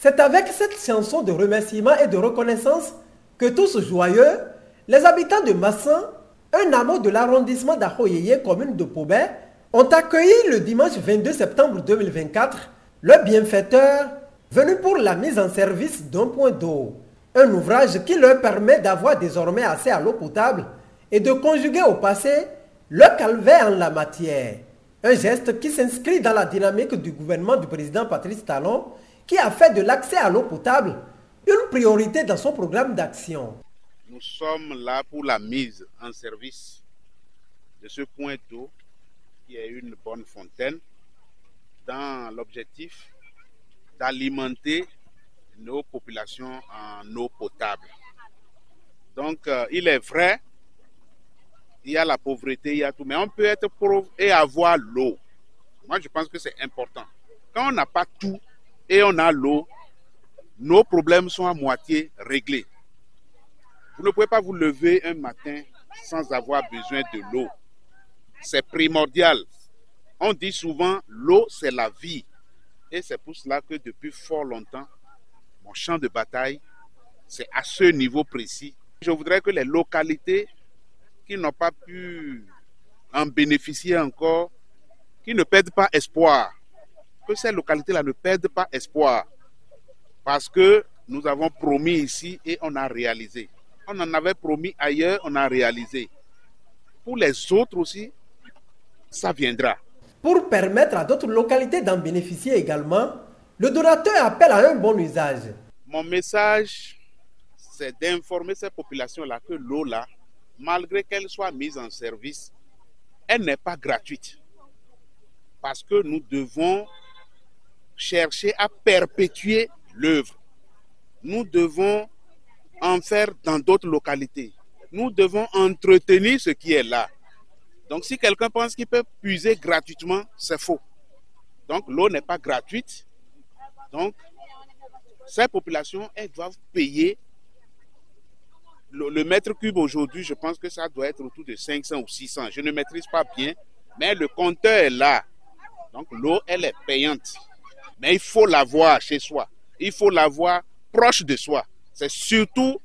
C'est avec cette chanson de remerciement et de reconnaissance que tous joyeux, les habitants de Massin, un hameau de l'arrondissement d'Ahoyeye, commune de Pobé, ont accueilli le dimanche 22 septembre 2024 le bienfaiteur venu pour la mise en service d'un point d'eau. Un ouvrage qui leur permet d'avoir désormais accès à l'eau potable et de conjuguer au passé le calvaire en la matière. Un geste qui s'inscrit dans la dynamique du gouvernement du président Patrice Talon, qui a fait de l'accès à l'eau potable une priorité dans son programme d'action. Nous sommes là pour la mise en service de ce point d'eau qui est une bonne fontaine dans l'objectif d'alimenter nos populations en eau potable. Donc, il est vrai, il y a la pauvreté, il y a tout, mais on peut être pauvre et avoir l'eau. Moi, je pense que c'est important. Quand on n'a pas tout et on a l'eau, nos problèmes sont à moitié réglés. Vous ne pouvez pas vous lever un matin sans avoir besoin de l'eau. C'est primordial. On dit souvent, l'eau, c'est la vie. Et c'est pour cela que depuis fort longtemps, mon champ de bataille, c'est à ce niveau précis. Je voudrais que les localités qui n'ont pas pu en bénéficier encore, qui ne perdent pas espoir, que ces localités-là ne perdent pas espoir. Parce que nous avons promis ici et on a réalisé. On en avait promis ailleurs, on a réalisé. Pour les autres aussi, ça viendra. Pour permettre à d'autres localités d'en bénéficier également, le donateur appelle à un bon usage. Mon message, c'est d'informer ces populations-là que l'eau, là, malgré qu'elle soit mise en service, elle n'est pas gratuite. Parce que nous devons chercher à perpétuer l'œuvre. Nous devons en faire dans d'autres localités. Nous devons entretenir ce qui est là. Donc si quelqu'un pense qu'il peut puiser gratuitement, c'est faux. Donc l'eau n'est pas gratuite. Donc ces populations, elles doivent payer. Le mètre cube aujourd'hui, je pense que ça doit être autour de 500 ou 600. Je ne maîtrise pas bien, mais le compteur est là. Donc l'eau, elle est payante. Mais il faut l'avoir chez soi. Il faut l'avoir proche de soi. C'est surtout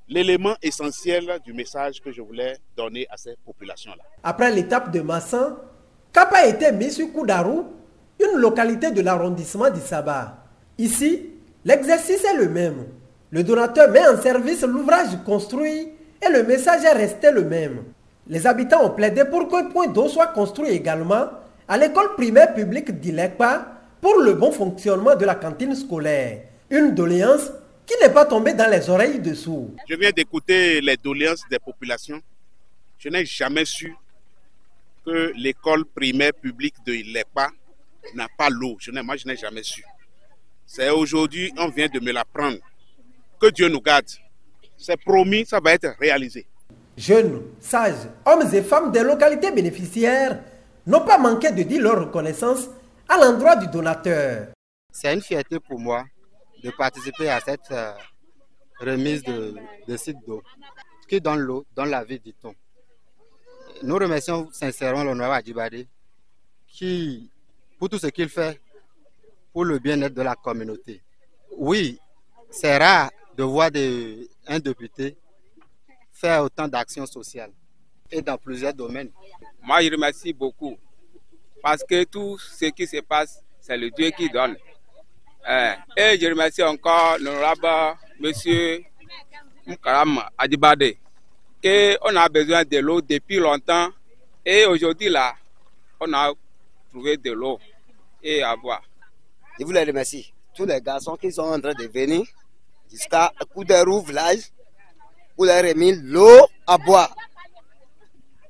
l'élément essentiel du message que je voulais donner à ces populations-là. Après l'étape de Massin, Cap a été mis sur Koudarou, une localité de l'arrondissement d'Issaba. Ici, l'exercice est le même. Le donateur met en service l'ouvrage construit et le message est resté le même. Les habitants ont plaidé pour qu'un point d'eau soit construit également à l'école primaire publique d'Ilekpa pour le bon fonctionnement de la cantine scolaire. Une doléance qui n'est pas tombée dans les oreilles de sourds. Je viens d'écouter les doléances des populations. Je n'ai jamais su que l'école primaire publique de Ilekpa n'a pas l'eau. Moi, je n'ai jamais su. C'est aujourd'hui, on vient de me l'apprendre. Que Dieu nous garde. C'est promis, ça va être réalisé. Jeunes, sages, hommes et femmes des localités bénéficiaires n'ont pas manqué de dire leur reconnaissance à l'endroit du donateur. C'est une fierté pour moi de participer à cette remise de sites d'eau. Qui donne l'eau, donne la vie, dit-on. Nous remercions sincèrement l'honorable Adjibadé qui, pour tout ce qu'il fait pour le bien-être de la communauté. Oui, c'est rare de voir un député faire autant d'actions sociales et dans plusieurs domaines. Moi, je remercie beaucoup parce que tout ce qui se passe, c'est le Dieu qui donne. Et je remercie encore l'honorable monsieur Mkaram Adjibadé, qu'on a besoin de l'eau depuis longtemps et aujourd'hui là, on a trouvé de l'eau et à boire. Je vous les remercie, tous les garçons qui sont en train de venir jusqu'à Kouderou village pour leur remettre l'eau à boire.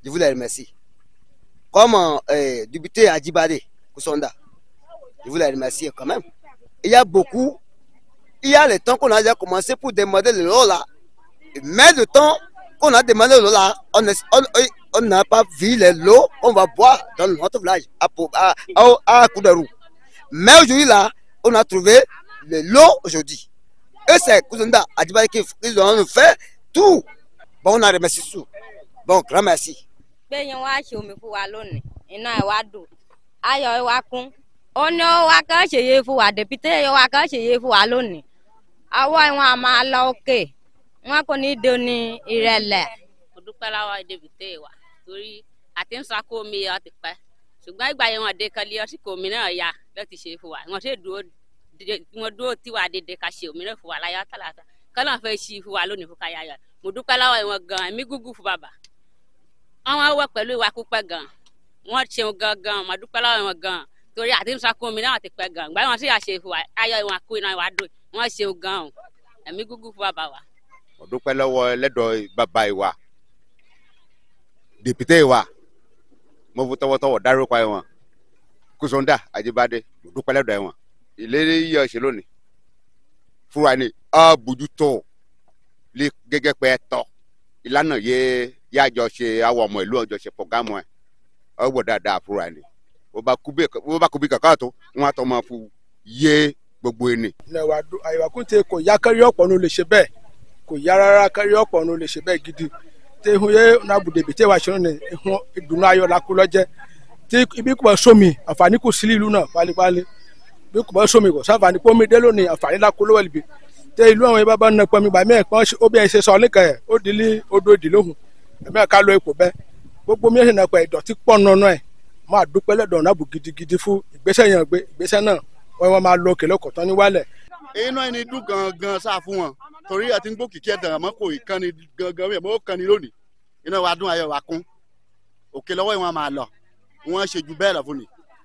Je vous les remercie. Comme député Adjibade Koussonda, je vous les remercie quand même. Il y a beaucoup, il y a le temps qu'on a déjà commencé pour demander l'eau là. Mais le temps qu'on a demandé l'eau là, on n'a pas vu l'eau qu'on va boire dans notre village à Kouderou. Mais aujourd'hui là, on a trouvé l'eau aujourd'hui. Et c'est Koussonda Adjibade qui ont fait tout. Bon, on a remercié tout. Bon, grand merci. Wọn kò ní doni ìrẹ̀lẹ̀. Mo dúpẹ́ lọ́wọ́ débìtẹ́ wa torí àti ń sako mi ọ ti pẹ́ ṣùgbọ́n ìgbà yẹn wọ́n dé kan lé ọtí kò mí náà ya láti ṣe fún wa wọ́n ṣe dúró tí wàá dédé ká ṣe òmíràn fún wa láyọ̀ tàlàtà kọ́nà fẹ́ ṣí fún wa lónìí fún káyà yọ. Mo dúpẹ́ lọ́wọ́ wọn gan ẹ̀mí gúgú fún bàbá wọn wọ pẹ̀lú ìwà pípẹ́ gan wọ́n ṣeun gangan mo dúpẹ́ lọ́wọ́ wọn gan torí àti ń sako mi náà ti pẹ́ gan ìgbà wọn sì yà ṣe fún wa ayọ̀ ìwọ̀n kú iná ìwà dùn wọ́n ṣeun gan ẹ̀mí gúgú fún bàbá wa. Mo dúpẹ́ lọ́wọ́ ẹlẹ́dọ̀ bàbá ìwà dèpítẹ́ ìwà mo fún tọwọ́tọwọ́ dárúkọ ẹ̀wọ̀n Kúsọ̀ndà Àjíbádé mo dúpẹ́ lọ́dọ̀ ẹ̀wọ̀n ìlérí yíyọ ṣe lónìí fúra ni àbójútó lè gẹ́gẹ́ pé ẹ̀tọ́ ìlànà yájọ ṣe àwọn ọmọ ìlú ọjọ́ ṣe pọ̀gámù ẹ̀ ọgbọ̀ dáadáa fúra ni bó bá kú bí kankan tó wọn á tọ́ máa fún yé gbogbo ẹni. àyẹ̀wò àkúntè kò yá kárí ọ̀pọ̀ ló lè ṣe bẹ́ẹ̀ kò yá rárá kárí ọ̀pọ̀ ló lè ṣe bẹ́ẹ̀ gidi tí ihun yé nàbùdè bìtẹ́ wa ṣe ní ihun ìdùnnú ayọ̀ la kú lọ́jẹ́ tí ibi kò bá sómi àǹfààní kò sí ìlú náà pálípálí bí kò bá sómi kò sáǹfààní kó mi dé lónìí àǹfààní la kú lọ́wọ́ ìbí tí ìlú àwọn yẹn bá nà pọ̀ mi gbà mí ẹ̀pọ́n ó bí ẹ ṣe sọ níkà ẹ̀ ó di lé odò ìdílóhùn ẹ̀mí ẹ̀ka lọ ipò bẹ́ẹ̀ gbogbo mi ẹ̀sìn náà pẹ̀ ìdọ̀tí pọ̀ nọ́nà ẹ̀ máa dúpẹ́ lọ́dọ̀ nàbù gidigidi fún ìgbésẹ̀ yẹn gbé ìgbésẹ̀ náà wọ́n máa lọ òkè lọ́kọ̀tán ní wálẹ̀. inú ẹni dùn gangan sáà fún wọn torí àti gbó kìkì ẹ̀dàn àmọ́ kò ìkànnì gangan yẹn mọ́ kànnì lónìí iná wa dún ayọ̀ wa kún òkè lọ́wọ́ ìwọ̀n máa lọ wọ́n ṣe jù bẹ́ẹ̀ lọ fún ni.